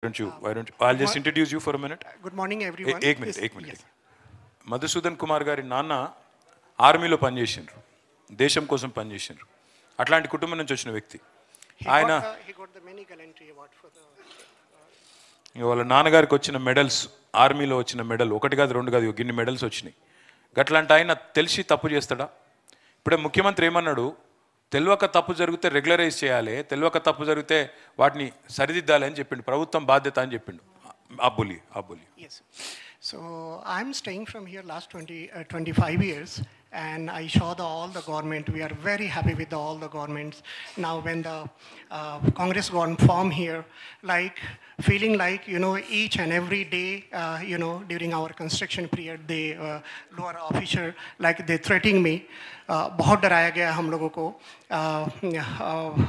Why don't you? I'll just introduce you for a minute. Good morning, everyone. एक minute. Madhusudan Kumar గారి నాన్న ఆర్మీలో పనిచేసిండ్రు, దేశం కోసం పనిచేసిండ్రు. అట్లాంటి కుటుంబం నుంచి వచ్చిన వ్యక్తి ఆయన. వాళ్ళ నాన్నగారికి వచ్చిన మెడల్స్, ఆర్మీలో వచ్చిన మెడల్ ఒకటి కాదు రెండు కాదు, గిన్ని మెడల్స్ వచ్చినాయి. గట్లాంటి ఆయన తెలిసి తప్పు చేస్తాడా? ఇప్పుడే ముఖ్యమంత్రి ఏమన్నాడు, తెలియక తప్పు జరిగితే రెగ్యులరైజ్ చేయాలి, తెలియక తప్పు జరిగితే వాటిని సరిదిద్దాలి అని చెప్పిండు. ప్రభుత్వం బాధ్యత అని చెప్పిండు. అబ్బులి. So I'm staying from here last 25 years, and I saw all the government. We are very happy with all the governments. Now when the Congress got formed here, like feeling like, each and every day, during our construction period, they lower officer, like they threatening me. बहुत डराया गया हम लोगों को.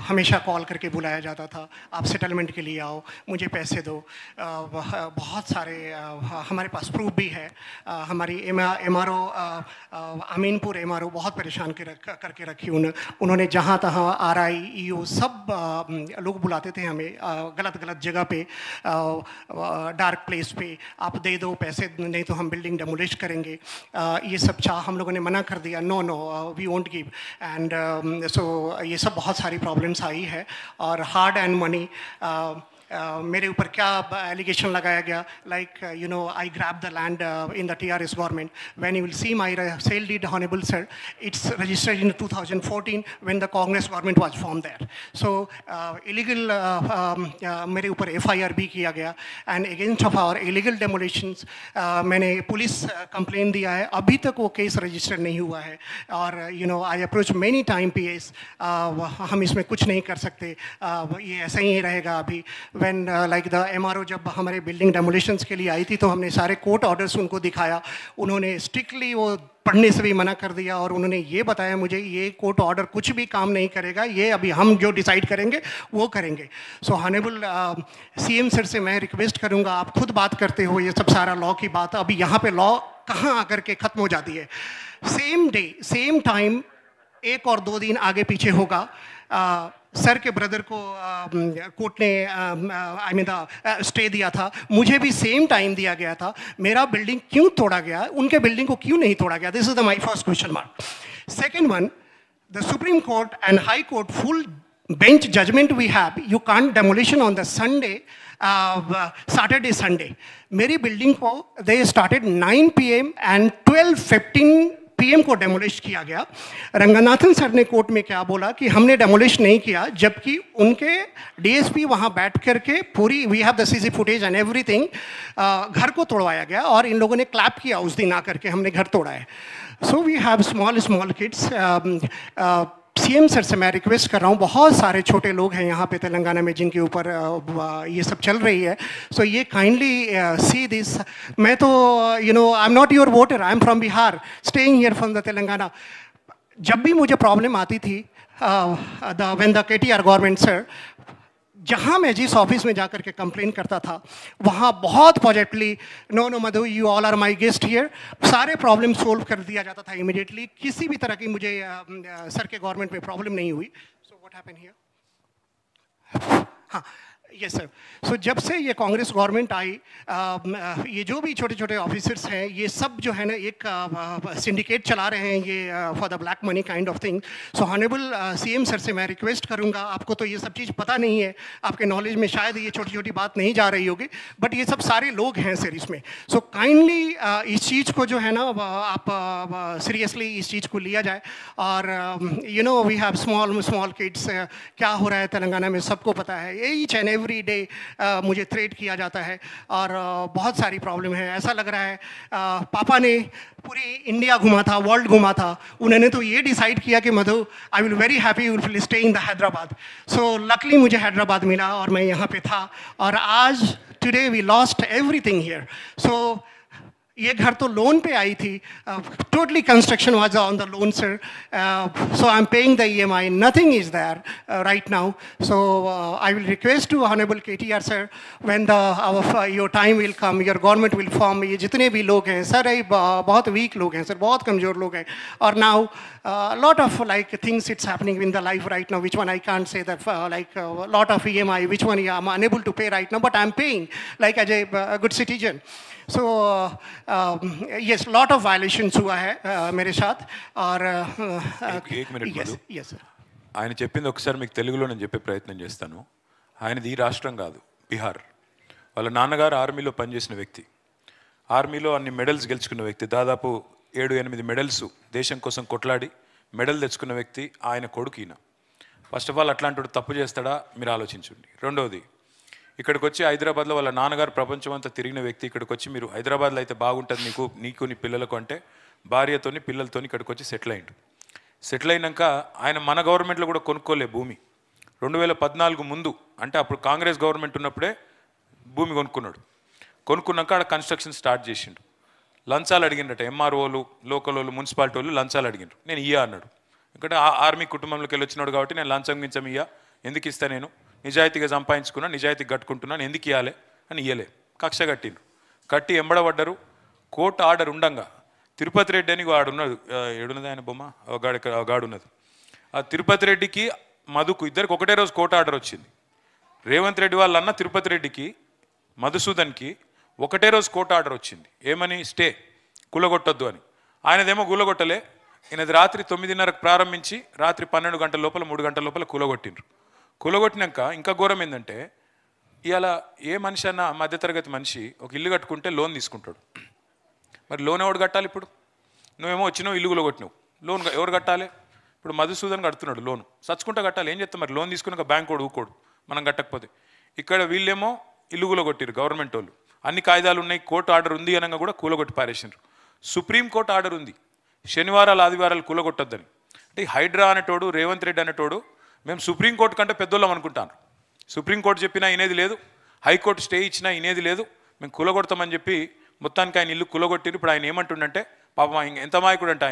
हमेशा call करके बुलाया जाता था, आप सेटलमेंट के लिए आओ, मुझे पैसे दो. बहुत सारे हमारे पास प्रूफ भी है. हमारी एमआरओ अमीनपुर एमआरओ बहुत परेशान करके रखी. उन्होंने जहाँ तहाँ आरआई ईओ सब लोग बुलाते थे हमें, गलत जगह पे, डार्क प्लेस पे, आप दे दो पैसे, नहीं तो हम बिल्डिंग डेमोलिश करेंगे. ये सब हम लोगों ने मना कर दिया. No we won't give. And so ये सब बहुत सारी प्रॉब्लम्स आई है. और हार्ड एंड मनी, मेरे ऊपर क्या एलिगेशन लगाया गया, like I grab the land in the TRS government. When you will see my sale deed honourable sir, it's registered in 2014 when the Congress government was form there. So illegal मेरे ऊपर FIR भी किया गया, and against of our illegal demolitions मैंने police complain दिया है. अभी तक वो केस रजिस्टर नहीं हुआ है. और I approach many time PS, हम इसमें कुछ नहीं कर सकते, ये ऐसा ही रहेगा. अभी when like the MRO जब हमारे बिल्डिंग डेमोलिशंस के लिए आई थी, तो हमने सारे कोर्ट ऑर्डर्स उनको दिखाया. उन्होंने स्ट्रिक्टली वो पढ़ने से भी मना कर दिया, और उन्होंने ये बताया मुझे, ये कोर्ट ऑर्डर कुछ भी काम नहीं करेगा, ये अभी हम जो डिसाइड करेंगे वो करेंगे. सो ऑनरेबल सीएम सर से मैं रिक्वेस्ट करूँगा, आप खुद बात करते हो ये सब सारा लॉ की बात, अभी यहाँ पे लॉ कहाँ आकर के ख़त्म हो जाती है. सेम डे सेम टाइम, 1 और 2 दिन आगे पीछे होगा. सर के ब्रदर को कोर्ट ने स्टे दिया था, मुझे भी सेम टाइम दिया गया था. मेरा बिल्डिंग क्यों तोड़ा गया, उनके बिल्डिंग को क्यों नहीं तोड़ा गया? This is the my first question mark. Second one, the supreme court and high court full bench judgment we have, you can't demolition on the Sunday, Saturday Sunday. मेरी बिल्डिंग को they started 9 PM and 12:15 PM को demolish किया गया. Ranganathan sir ने court में क्या बोला कि हमने डेमोलिश नहीं किया, जबकि उनके डीएसपी वहाँ बैठ करके पूरी, we have the CC footage and everything, घर को तोड़वाया गया और इन लोगों ने क्लैप किया उस दिन आकर के हमने घर तोड़ा है. So we have small kids. CM sir से मैं रिक्वेस्ट कर रहा हूँ, बहुत सारे छोटे लोग हैं यहाँ पे तेलंगाना में जिनके ऊपर ये सब चल रही है. सो ये काइंडली सी दिस. मैं तो I am not your voter, I am from Bihar, staying here from the Telangana. जब भी मुझे प्रॉब्लम आती थी, when the KTR government sir, जहाँ मैं जिस ऑफिस में जाकर के कंप्लेन करता था, वहाँ बहुत positively, no Madhu, you all are my guest here, सारे प्रॉब्लम सोल्व कर दिया जाता था इमीडिएटली. किसी भी तरह की मुझे सर के गवर्नमेंट में प्रॉब्लम नहीं हुई. So what happened here? हाँ, यस सर. सो जब से ये कांग्रेस गवर्नमेंट आई, ये जो भी छोटे छोटे ऑफिसर्स हैं, ये सब जो है ना एक सिंडिकेट चला रहे हैं, ये for the black money kind of thing. So honourable CM sir से मैं रिक्वेस्ट करूंगा, आपको तो ये सब चीज़ पता नहीं है, आपके नॉलेज में शायद ये छोटी छोटी बात नहीं जा रही होगी, बट ये सब सारे लोग हैं सर इसमें. सो काइंडली इस चीज़ को जो है ना, आप सीरियसली इस चीज़ को लिया जाए. और वी हैव स्मॉल किड्स. क्या हो रहा है तेलंगाना में सबको पता है. ईच एंड एवरी डे मुझे थ्रेट किया जाता है, और बहुत सारी प्रॉब्लम है. ऐसा लग रहा है पापा ने पूरी इंडिया घुमा था, वर्ल्ड घुमा था, उन्होंने तो ये डिसाइड किया कि Madhu, I will very happy you will stay in the Hyderabad. So luckily मुझे हैदराबाद मिला और मैं यहाँ पे था, और आज today we lost everything here. So ये घर तो लोन पे आई थी, totally construction was on the loan sir, so I am paying the EMI, nothing is there right now. So I will request to honourable KTR sir, when the your time will come, your government will form, ये जितने भी लोग हैं sir, ये बहुत week लोग हैं sir, बहुत कमज़ोर लोग हैं. और now lot of like things it's happening in the life right now, which one I can't say that, like lot of EMI, which one I am unable to pay right now, but I am paying like as a good citizen. So yes, lot of violations हुआ है मेरे साथ. और एक minute yes yes sir. ఆయన చెప్పింది ఒకసారి మీకు తెలుగులో నేను చెప్పే ప్రయత్నం చేస్తాను. ఆయనది ఈ రాష్ట్రం కాదు, బీహార్. వాళ్ళ నాన్నగారు ఆర్మీలో పనిచేసిన వ్యక్తి, ఆర్మీలో అన్ని మెడల్స్ గెలుచుకున్న వ్యక్తి, దాదాపు 7-8 మెడల్స్ దేశం కోసం కొట్లాడి మెడల్ తెచ్చుకున్న వ్యక్తి. ఆయన కొడుకు ఈయన. ఫస్ట్ ఆఫ్ ఆల్ అట్లాంటి తప్పు చేస్తాడా మీరు ఆలోచించండి. రెండవది, ఇక్కడికి వచ్చి హైదరాబాద్లో వాళ్ళ నాన్నగారు ప్రపంచం అంతా తిరిగిన వ్యక్తి. ఇక్కడికి వచ్చి మీరు హైదరాబాద్లో అయితే బాగుంటుంది నీకు నీ పిల్లలకు అంటే భార్యతోని పిల్లలతోని ఇక్కడికి వచ్చి సెటిల్ అయ్యిండు. సెటిల్ అయినాక ఆయన మన గవర్నమెంట్లో కూడా కొనుక్కోలే భూమి. 2014 ముందు, అంటే అప్పుడు కాంగ్రెస్ గవర్నమెంట్ ఉన్నప్పుడే భూమి కొనుక్కున్నాడు. కొనుక్కున్నాక ఆడ కన్స్ట్రక్షన్ స్టార్ట్ చేసిండు. లంచాలు అడిగిండట, MROలు, లోకల్ వాళ్ళు, మున్సిపాలిటీ వాళ్ళు లంచాలు అడిగిండ్రు. నేను ఇయ్యా అన్నాడు. ఎందుకంటే ఆర్మీ కుటుంబంలోకి వెళ్ళి వచ్చినాడు కాబట్టి నేను లంచం గించం ఇయ్యా, ఎందుకు ఇస్తా, నేను నిజాయితీగా సంపాదించుకున్నా, నిజాయితీగా కట్టుకుంటున్నాను, ఎందుకు ఇవ్వాలి అని ఇయ్యలే. కక్ష కట్టిండ్రు. కట్టి ఎంబడబడ్డారు. కోర్టు ఆర్డర్ ఉండంగా తిరుపతి రెడ్డి అని ఆడున్నది, ఏడున్నది ఆయన బొమ్మ, గాడున్నది. ఆ తిరుపతి రెడ్డికి మధుకు ఇద్దరికి ఒకటే రోజు కోర్టు ఆర్డర్ వచ్చింది. రేవంత్ రెడ్డి వాళ్ళ అన్న తిరుపతి రెడ్డికి మధుసూదన్కి ఒకటే రోజు కోర్టు ఆర్డర్ వచ్చింది. ఏమని? స్టే, కూలగొట్టొద్దు అని. ఆయనదేమో కూలగొట్టలే. ఈయనది రాత్రి 9:30కు ప్రారంభించి రాత్రి 12 గంటల లోపల 3 గంటల లోపల కూలగొట్టిండ్రు. కూలగొట్టినాక ఇంకా ఘోరం ఏంటంటే, ఇవాళ ఏ మనిషి అన్నా, మధ్యతరగతి మనిషి ఒక ఇల్లు కట్టుకుంటే లోన్ తీసుకుంటాడు. మరి లోన్ ఎవడు కట్టాలి? ఇప్పుడు నువ్వేమో వచ్చినావు, ఇల్లు కూలగొట్టినావు, లోన్ ఎవరు కట్టాలి? ఇప్పుడు మధుసూదన్ కడుతున్నాడు లోను, సచ్చుకుంటా కట్టాలి. ఏం చేస్తాం మరి? లోన్ తీసుకున్నాక బ్యాంక్ వాడు ఊకోడు మనం కట్టకపోతే. ఇక్కడ వీళ్ళేమో ఇల్లు కూలగొట్టిరు గవర్నమెంట్ వాళ్ళు, అన్ని కాయిదాలు ఉన్నాయి, కోర్టు ఆర్డర్ ఉంది అనగా కూడా కూలగొట్టి పారేసినారు. సుప్రీంకోర్టు ఆర్డర్ ఉంది శనివారాలు ఆదివారాలు కూలగొట్టొద్దని. అంటే హైడ్రా అనేటోడు, రేవంత్ రెడ్డి అనేటోడు, మేము సుప్రీంకోర్టు కంటే పెద్దోళ్ళం అనుకుంటాను. సుప్రీంకోర్టు చెప్పినా ఇనేది లేదు, హైకోర్టు స్టే ఇచ్చినా ఇనేది లేదు, మేము కూలగొడతామని చెప్పి మొత్తానికి ఆయన ఇల్లు కూలగొట్టిరు. ఇప్పుడు ఆయన ఏమంటుండంటే, పాపం ఎంత మాయకుడు అంటే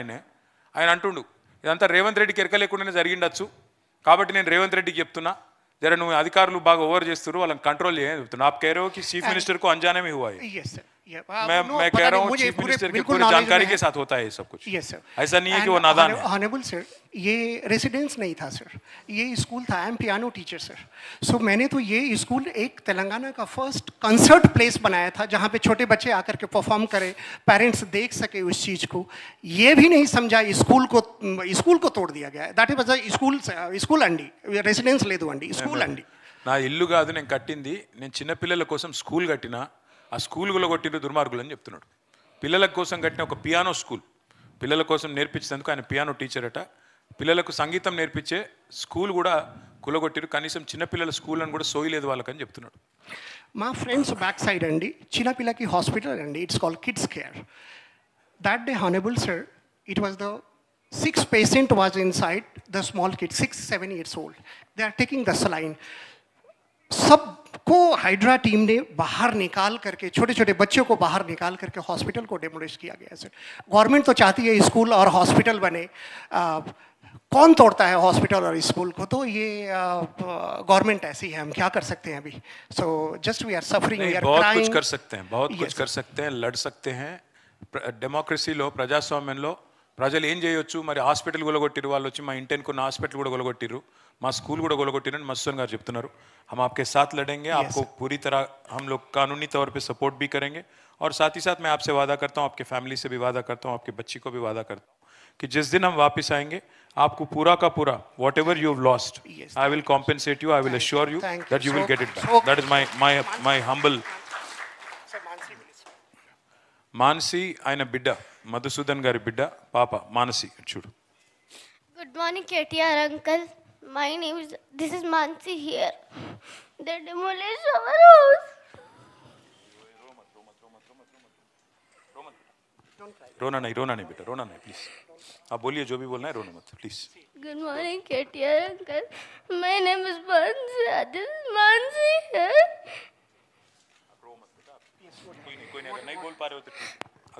ఆయన అంటుండు, ఇదంతా రేవంత్ రెడ్డికి ఎరక లేకుండానే జరిగిండొచ్చు, కాబట్టి నేను రేవంత్ రెడ్డికి చెప్తున్నా, జర నువ్వు అధికారులు బాగా ఓవర్ చేస్తున్నారు, వాళ్ళని కంట్రోల్ చేయని చెప్తున్నా. आप कह रहे हो कि चीफ मिनिस्टर को अनजाने में हुआ है? Yes sir. मैं कह रहा हूँ चीफ मिनिस्टर की पूरी जानकारी के साथ होता है ये सब कुछ. Yes sir. ऐसा नहीं है कि वो नादान है. ऑनरेबल सर, ये रेसिडेंस नहीं था सर, ये स्कूल था. I am piano teacher sir. So मैंने तो ये स्कूल एक तेलंगाना का फर्स्ट कंसर्ट प्लेस बनाया था, जहाँ पे छोटे बच्चे आकर के परफॉर्म करें, पेरेंट्स देख सके उस चीज़ को. ये भी नहीं समझा, स्कूल को तोड़ दिया गया है. दैट इज स्कूल अंडी, रेसिडेंस లేదు అండి, స్కూల్ అండి. నా ఇల్లు కాదు నేను కట్టింది, నేను చిన్నపిల్లల కోసం స్కూల్ కట్టినా, ఆ స్కూల్ కూడా కొట్టిన దుర్మార్గులు అని చెప్తున్నాడు. పిల్లల కోసం కట్టిన ఒక పియానో స్కూల్, పిల్లల కోసం నేర్పించినందుకు ఆయన పియానో టీచర్ అట, పిల్లలకు సంగీతం నేర్పించే స్కూల్ కూడా కులగొట్టిరు. కనీసం చిన్నపిల్లల స్కూల్ అని కూడా సోయలేదు వాళ్ళకని చెప్తున్నాడు. మా ఫ్రెండ్స్ బ్యాక్ సైడ్ అండి చిన్నపిల్లకి హాస్పిటల్ అండి, it's called kids care. That day honourable sir, it was the 6 patient was inside, the small kid 6-7 years old. They are taking the saline. सबको हाइड्रा टीम ने बाहर निकाल करके, छोटे छोटे बच्चों को बाहर निकाल करके हॉस्पिटल को डेमोलिश किया गया सर. गवर्नमेंट तो चाहती है स्कूल और हॉस्पिटल बने, कौन तोड़ता है हॉस्पिटल और स्कूल को? तो ये गवर्नमेंट ऐसी है, हम क्या कर सकते हैं अभी? So just we are suffering, we are बहुत क्राइंग. कुछ कर सकते हैं, बहुत कुछ कर सकते हैं, लड़ सकते हैं. డెమోక్రసీలో, ప్రజాస్వామ్యంలో ప్రజలు ఏం చేయొచ్చు? మరి హాస్పిటల్ గొలగొట్టిరు, వాళ్ళు వచ్చి మా ఇంటెన్కున్న హాస్పిటల్ కూడా గొలగొట్టిరు, మా స్కూల్ కూడా గొలగొట్టిరని మధుసూదన్ గారు చెప్తున్నారు. हम आपके साथ लड़ेंगे, आपको पूरी तरह हम लोग कानूनी तौर पे सपोर्ट भी करेंगे, और साथ ही साथ मैं आपसे वादा करता हूँ, आपके फैमिली से भी वादा करता हूँ, आपकी बच्ची को भी वादा करता हूँ कि जिस दिन हम वापस आएंगे आपको पूरा का पूरा whatever you have lost, I will compensate you, I will assure you that you will get it back. That is my humble. Manasi ఆయన బిడ్డ, మధుసూదన్ గారి బిడ్డ పాప మానసి. చూడు. Good morning KTR uncle. My name is, this is Mansi here. They demolished our house. रोना नहीं बेटा, रोना नहीं प्लीज. आप बोलिए जो भी बोलना है, रोना मत please. Good morning KTR uncle. My name is Mansi. This is Mansi here. कोई नहीं, अगर नहीं बोल पा रहे हो तो ठीक.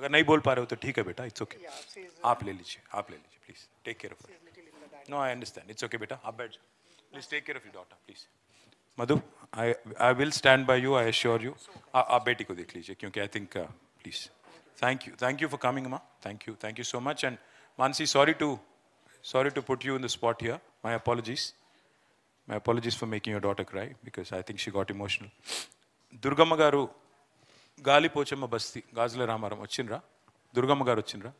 अगर नहीं बोल पा रहे हो तो ठीक है बेटा, इट्स ओके, आप ले लीजिए please, take care of her. No I understand, it's okay बेटा, आप बैठ जाओ, please take care of your daughter please. Madhu, I will stand by you, I assure you. आप बेटी को देख लीजिए, क्योंकि I think please, thank you for coming अम्मा, thank you so much. And Mansi, sorry to put you in the spot here, my apologies for making your daughter cry, because I think she got emotional. Durgamma గారు గాలిపోచమ్మ బస్తీ గాజుల రామారం వచ్చిండ్రా? దుర్గమ్మ గారు వచ్చిండ్రా?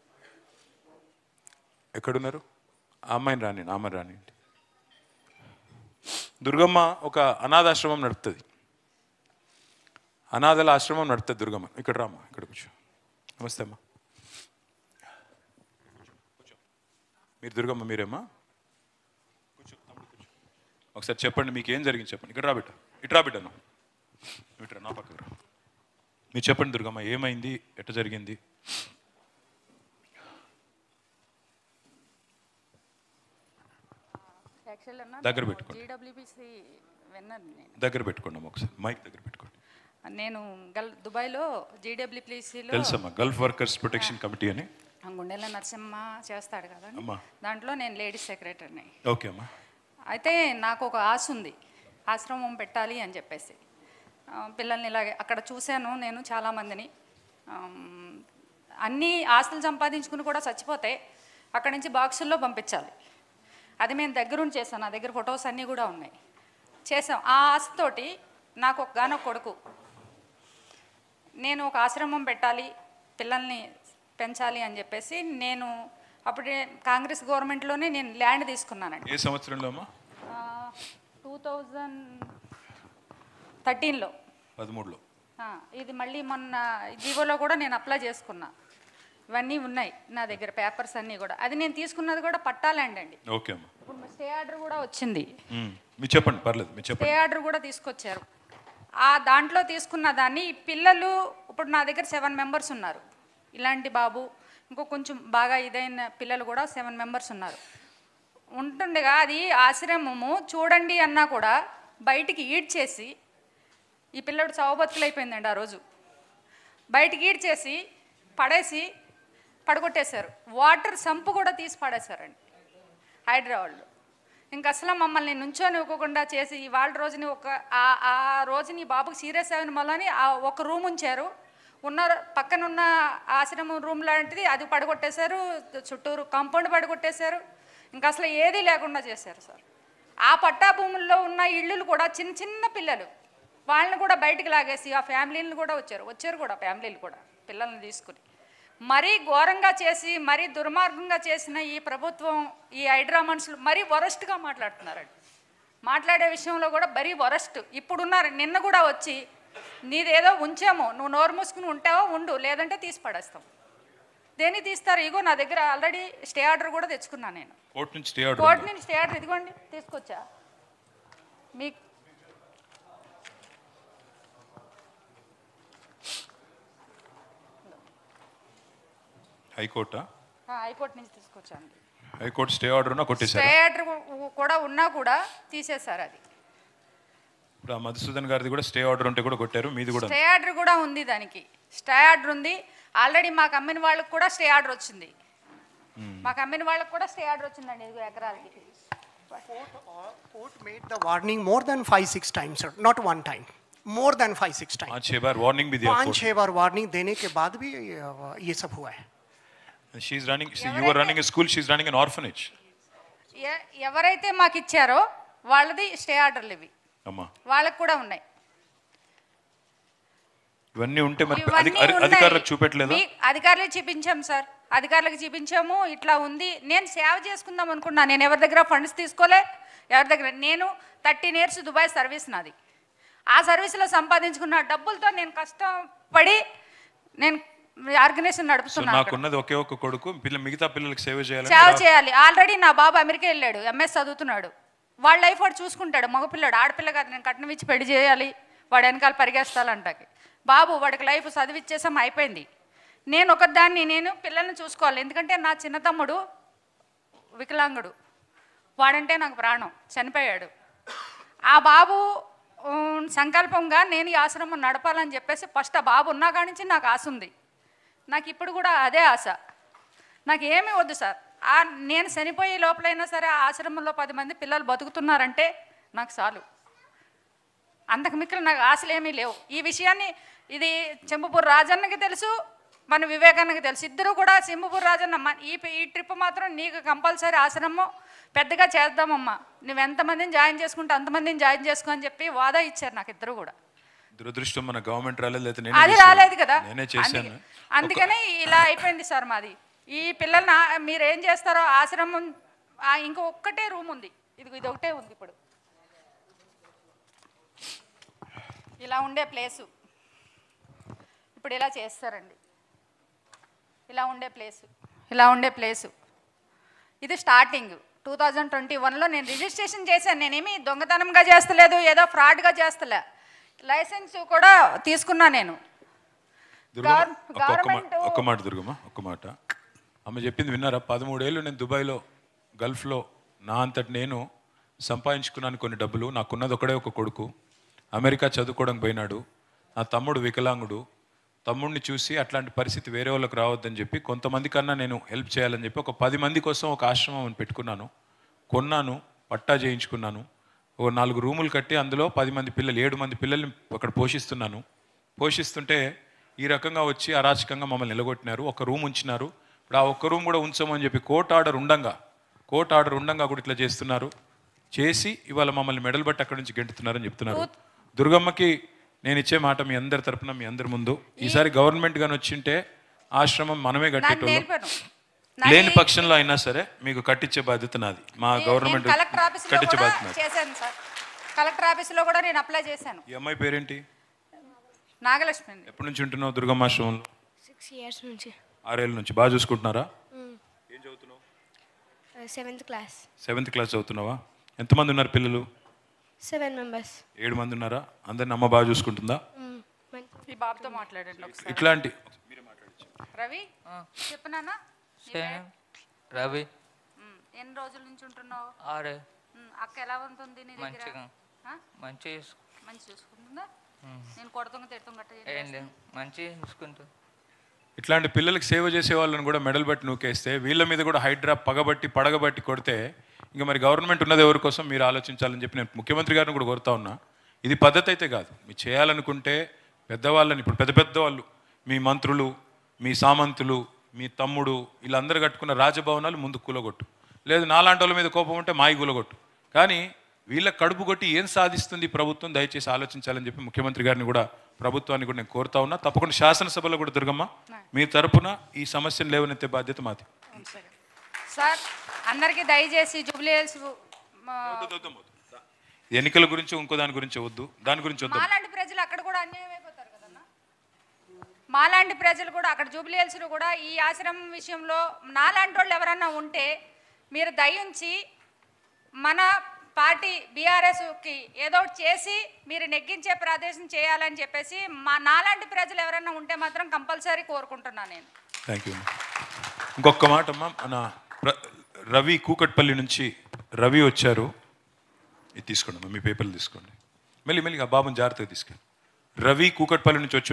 ఎక్కడున్నారు? ఆ అమ్మాయిని రానియండి. దుర్గమ్మ ఒక అనాథాశ్రమం నడుపుతుంది, అనాథల ఆశ్రమం నడుపుతుంది దుర్గమ్మ. ఇక్కడ రామ్మా, ఇక్కడ కూర్చో. నమస్తే అమ్మా. మీరు దుర్గమ్మ మీరేమ్మా? కూర్చో, ఒకసారి చెప్పండి, మీకు ఏం జరిగింది చెప్పండి. ఇక్కడ రాబిట్ట, ఇట్రా బిడ్డను, ఇట్రా నా పక్కకు రా. మీరు చెప్పండి దుర్గమ్మ, ఏమైంది, ఎట్ట జరిగింది? దగ్గర పెట్టుకోండి, దగ్గర పెట్టుకోండి ఒకసారి, మైక్ దగ్గర పెట్టుకోండి. నేను దుబాయ్లో జీడబ్ల్యూపీసీలో తెలుసమ్మా, గల్ఫ్ వర్కర్స్ ప్రొటెక్షన్ కమిటీ అని గుండెల నరసింహ చేస్తాడు కదా, దాంట్లో నేను లేడీస్ సెక్రటరీని. ఓకే అమ్మా. అయితే నాకు ఒక ఆశ ఉంది, ఆశ్రమం పెట్టాలి అని చెప్పేసి. పిల్లల్ని ఇలాగే అక్కడ చూశాను నేను చాలామందిని. అన్ని ఆస్తులు సంపాదించుకుని కూడా చచ్చిపోతే అక్కడి నుంచి బాక్సుల్లో పంపించాలి. అది మేము దగ్గరుండి చేసాం, నా దగ్గర ఫొటోస్ అన్నీ కూడా ఉన్నాయి. చేసాం. ఆ ఆశతోటి నాకు ఒక గానొక కొడుకు, నేను ఒక ఆశ్రమం పెట్టాలి, పిల్లల్ని పెంచాలి అని చెప్పేసి నేను అప్పుడే కాంగ్రెస్ గవర్నమెంట్లోనే నేను ల్యాండ్ తీసుకున్నానండి. ఏ సంవత్సరంలో అమ్మా? 2013లో. 13లో. ఇది మళ్ళీ మొన్న జీవోలో కూడా నేను అప్లై చేసుకున్నా. ఇవన్నీ ఉన్నాయి నా దగ్గర, పేపర్స్ అన్నీ కూడా. అది నేను తీసుకున్నది కూడా పట్టా ల్యాండ్ అండి. ఓకే అమ్మా. ఇప్పుడు స్టే ఆర్డర్ కూడా వచ్చింది. మీరు చెప్పండి, పర్లేదు, మీరు చెప్పండి. స్టే ఆర్డర్ కూడా తీసుకొచ్చారు. ఆ దాంట్లో తీసుకున్న దాన్ని పిల్లలు ఇప్పుడు నా దగ్గర 7 మెంబర్స్ ఉన్నారు. ఇలాంటి బాబు ఇంకో కొంచెం బాగా ఇదైన పిల్లలు కూడా 7 మెంబర్స్ ఉన్నారు. ఉంటుండగా అది ఆశ్రమము చూడండి అన్నా కూడా బయటికి ఈడ్చేసి, ఈ పిల్లడు చావుబతుకులైపోయిందండి ఆ రోజు. బయటికి ఈడ్చేసి పడేసి పడగొట్టేశారు. వాటర్ సంపు కూడా తీసి పడేశారండి హైదరాబాద్లో. ఇంక అసలు మమ్మల్ని నుంచొని ఇవ్వకుండా చేసి ఇవాళ రోజుని ఆ రోజుని బాబుకి సీరియస్ అయిన వల్లని ఒక రూమ్ ఉంచారు. పక్కన ఉన్న ఆశ్రమం రూమ్ లాంటిది అది పడగొట్టేశారు, చుట్టూరు కాంపౌండ్ పడగొట్టేశారు. ఇంకా అసలు ఏదీ లేకుండా చేశారు సార్. ఆ పట్టా భూముల్లో ఉన్న ఇళ్ళు కూడా చిన్న చిన్న పిల్లలు, వాళ్ళని కూడా బయటికి లాగేసి ఆ ఫ్యామిలీని కూడా వచ్చారు కూడా ఫ్యామిలీలు కూడా పిల్లల్ని తీసుకుని మరీ ఘోరంగా చేసి, మరీ దుర్మార్గంగా చేసిన ఈ ప్రభుత్వం, ఈ హైడ్రా మనుషులు మరీ వరస్ట్గా మాట్లాడుతున్నారండి. మాట్లాడే విషయంలో కూడా మరీ వరస్ట్. ఇప్పుడున్నారు, నిన్న కూడా వచ్చి నీదేదో ఉంచాము, నువ్వు నోరు మూసుకుని ఉంటావో ఉండు, లేదంటే తీసి పడేస్తాం. దేన్ని తీస్తారు? ఇగో నా దగ్గర ఆల్రెడీ స్టే ఆర్డర్ కూడా తెచ్చుకున్నాను నేను. కోర్టు నుంచి స్టే ఆర్డర్ ఇదిగోండి తీసుకొచ్చా మీకు. హైకోర్టు నుంచి తీసుకొచ్చాను. హైకోర్టు స్టే ఆర్డర్ ఉన్నా కొట్టేశారు. స్టే ఆర్డర్ కూడా ఉన్నా కూడా తీసేశారు. అది ఇప్పుడు మధుసూదన్ గారిది కూడా స్టే ఆర్డర్ ఉంటే కూడా కొట్టారు, మీది కూడా స్టే ఆర్డర్ కూడా ఉంది. దానికి స్టే ఆర్డర్ ఉంది. ఆల్రెడీ మాకు అమ్మిన వాళ్ళకి కూడా స్టే ఆర్డర్ వచ్చింది. మాకు అమ్మిన వాళ్ళకి కూడా స్టే ఆర్డర్ వచ్చిందండి 5 ఎకరాలకి. Court made the warning more than 5-6 times, sir. Not one time. More than 5-6 times. 5-6 bar warning भी दिया. 5-6 बार वार्निंग देने के बाद भी ये सब हुआ है. She is running. See, you are running a school. She is running an orphanage. ఎవరైతే మాకు ఇచ్చారో వాళ్ళది స్టే ఆర్డర్లు ఇవి. అమ్మా, వాళ్ళకి కూడా ఉన్నాయి. ఇవన్నీ ఉంటే మరి అధికారులకు చూపెట్టలేదా? అధికారులకు చూపించాం సార్, అధికారులకు చూపించాము. ఇట్లా ఉంది. నేను సేవ చేసుకుందాం అనుకున్నా. నేను ఎవరి దగ్గర ఫండ్స్ తీసుకోలే, ఎవరి దగ్గర. నేను 13 years దుబాయ్ సర్వీస్ నాది. ఆ సర్వీస్లో సంపాదించుకున్న డబ్బులతో నేను కష్టపడి నేను ఆర్గనైజేషన్ నడుపుతున్నాను. నాకున్నది ఒకే ఒక కొడుకు, మిగతా పిల్లలకి సేవ చేయాలి. ఆల్రెడీ నా బాబు అమెరికా వెళ్ళాడు, MS చదువుతున్నాడు. వాళ్ళ లైఫ్ వాడు చూసుకుంటాడు. మగపిల్లాడు, ఆడపిల్ల కాదు. నేను కట్నం ఇచ్చి పెళ్లి చేయాలి, వాడు వెనకాల పరిగెస్తాలంటాకి. బాబు వాడికి లైఫ్ చదివిచ్చేసాం, అయిపోయింది. నేను ఒకదాన్ని, నేను పిల్లల్ని చూసుకోవాలి. ఎందుకంటే నా చిన్న తమ్ముడు వికలాంగుడు, వాడంటే నాకు ప్రాణం, చనిపోయాడు. ఆ బాబు సంకల్పంగా నేను ఈ ఆశ్రమం నడపాలని చెప్పేసి ఫస్ట్ ఆ బాబు ఉన్నా కాడి నుంచి నాకు ఆశ ఉంది. నాకు ఇప్పుడు కూడా అదే ఆశ. నాకు ఏమీ వద్దు సార్. నేను చనిపోయే లోపలైనా సరే ఆ ఆశ్రమంలో 10 మంది పిల్లలు బతుకుతున్నారంటే నాకు చాలు. అంతకు మిక్కిలి నాకు ఆశలు ఏమీ లేవు. ఈ విషయాన్ని ఇది చెంబుపూర్ రాజన్నకి తెలుసు, మన వివేకాన్నకి తెలుసు. ఇద్దరు కూడా చెంబుపూర్ రాజన్న ఈ ట్రిప్ మాత్రం నీకు కంపల్సరీ ఆశ్రమం పెద్దగా చేద్దామమ్మా, నువ్వు ఎంతమందిని జాయిన్ చేసుకుంటే అంతమందిని జాయిన్ చేసుకో అని చెప్పి వాదా ఇచ్చారు నాకు ఇద్దరు కూడా. దురదృష్టం మన గవర్నమెంట్ రాలేదు, అది రాలేదు కదా, నేనే చేశాను. అందుకనే ఇలా అయిపోయింది సార్ మాది. ఈ పిల్లల్ని మీరు ఏం చేస్తారో ఆశ్రమం ఇంకో ఒక్కటే రూమ్ ఉంది, ఇది ఒకటే ఉంది ఇప్పుడు. ఇలా ఉండే ప్లేసు ఇప్పుడు ఇలా చేస్తారండి. ఇలా ఉండే ప్లేసు ఇది స్టార్టింగ్ 2021లో నేను రిజిస్ట్రేషన్ చేశాను. నేనేమి దొంగతనంగా చేస్తలేదు, ఏదో ఫ్రాడ్గా చేస్తలే. లైసెన్స్ కూడా తీసుకున్నా నేను. గవర్నమెంట్ ఒక్క మాట దుర్గమ్మ, ఒక్క మాట. ఆమె చెప్పింది విన్నారా? 13 ఏళ్ళు నేను దుబాయ్లో గల్ఫ్లో నా అంతటి నేను సంపాదించుకున్నాను కొన్ని డబ్బులు. నాకున్నది ఒకడే ఒక కొడుకు, అమెరికా చదువుకోవడానికి పోయినాడు. నా తమ్ముడు వికలాంగుడు. తమ్ముడిని చూసి అట్లాంటి పరిస్థితి వేరే వాళ్ళకి రావద్దని చెప్పి కొంతమంది కన్నా నేను హెల్ప్ చేయాలని చెప్పి ఒక 10 మంది కోసం ఒక ఆశ్రమం పెట్టుకున్నాను, కొన్నాను, పట్టా చేయించుకున్నాను. ఓ 4 రూములు కట్టి అందులో 10 మంది పిల్లలు 7 మంది పిల్లల్ని అక్కడ పోషిస్తుంటే ఈ రకంగా వచ్చి అరాచకంగా మమ్మల్ని నిలగొట్టినారు. ఒక రూమ్ ఉంచినారు. ఇప్పుడు ఆ ఒక్క రూమ్ కూడా ఉంచమని చెప్పి కోర్టు ఆర్డర్ ఉండంగా కూడా ఇట్లా చేస్తున్నారు. చేసి ఇవాళ మమ్మల్ని మెడల్ బట్టి అక్కడి నుంచి గెంటుతున్నారని చెప్తున్నారు. దుర్గమ్మకి నేను ఇచ్చే మాట మీ అందరి తరపున మీ అందరి ముందు, ఈసారి గవర్నమెంట్ గాని వచ్చింటే ఆశ్రమం మనమే కట్టేటోళ్ళం. లేని పక్షంలో అయినా సరే మీకు కట్టించే బాధ్యత నాది. మా గవర్నమెంట్ కట్టించే బాధ్యత నాది. కలెక్టర్ ఆఫీసులో కూడా నేను అప్లై చేశాను. ఈ అమ్మాయి పేరేంటి? నాగలక్ష్మి. ఎప్పటి నుంచి ఉంటున్నావు దుర్గమ్మ ఆశ్రమంలో? 6 years నుంచి. 6 ఏళ్ళ నుంచి. బాగా చూసుకుంటున్నారా? ఏం చదువుతున్నావు? 7th class. 7th క్లాస్ చదువుతున్నావా? ఎంతమంది ఉన్నారు పిల్లలు? 7 members. 7 మంది ఉన్నారా? అందరిని అమ్మ బాగా చూసుకుంటుందా? ఈ బాబుతో మాట్లాడండి ఒకసారి. ఇట్లాంటి రవి చెప్పనానా? రవి. ఎన్ని రోజుల నుంచి ఉంటున్నావు? 6. అక్క ఎలా ఉంటుంది నీ దగ్గర? మంచి చూసుకుంటుందా? నేను కొడుతుంగ తిడుతుంగ మంచి చూసుకుంటా. ఇట్లాంటి పిల్లలకి సేవ చేసే వాళ్ళని కూడా మెడల్ బట్టి నూకేస్తే వీళ్ళ మీద కూడా హైడ్రా పడగబట్టి కొడితే ఇంకా మరి గవర్నమెంట్ ఉన్నది ఎవరి కోసం మీరు ఆలోచించాలని చెప్పి నేను ముఖ్యమంత్రి గారిని కూడా కోరుతా ఉన్నా. ఇది పద్ధతి అయితే కాదు. మీరు చేయాలనుకుంటే పెద్దవాళ్ళని, ఇప్పుడు పెద్ద వాళ్ళు, మీ మంత్రులు, మీ సామంతులు, మీ తమ్ముడు, వీళ్ళందరూ కట్టుకున్న రాజభవనాలు ముందు కూలగొట్టు. లేదు నాలాంటి వాళ్ళ మీద కోపం ఉంటే మాయి కూలగొట్టు. కానీ వీళ్ళ కడుపు కొట్టి ఏం సాధిస్తుంది ప్రభుత్వం, దయచేసి ఆలోచించాలని చెప్పి ముఖ్యమంత్రి గారిని కూడా ప్రభుత్వాన్ని కూడా నేను కోరుతా ఉన్నా. తప్పకుండా శాసనసభలో కూడా దుర్గమ్మ మీ తరపున ఈ సమస్యను లేవనెత్తే బాధ్యత మాది. సార్ అందరికీ దయచేసి జూబ్లీ హిల్స్ ఎన్నికల గురించి ఇంకో దాని గురించి వద్దు, దాని గురించి వద్దు. మాలాంటి ప్రజలు అక్కడ కూడా అన్యాయం అయిపోతారు కదన్నా. మాలాంటి ప్రజలు కూడా అక్కడ జూబ్లీ హిల్స్లో కూడా ఈ ఆశ్రమం విషయంలో నాలాంటి వాళ్ళు ఎవరన్నా ఉంటే మీరు దయించి మన పార్టీ బీఆర్ఎస్కి ఏదో చేసి మీరు నెగ్గించే ప్రదేశం చేయాలని చెప్పేసి నాలాంటి ప్రజలు ఎవరైనా ఉంటే మాత్రం కంపల్సరీ కోరుకుంటున్నాను నేను. Thank you. ఇంకొక మాట అమ్మా, మన రవి కూకట్పల్లి నుంచి రవి వచ్చారు. ఇది తీసుకోండి అమ్మా, మీ పేపర్లు తీసుకోండి. మెల్లిగా బాబుని జాగ్రత్తగా తీసుకెళ్ళి. రవి కూకట్పల్లి నుంచి వచ్చి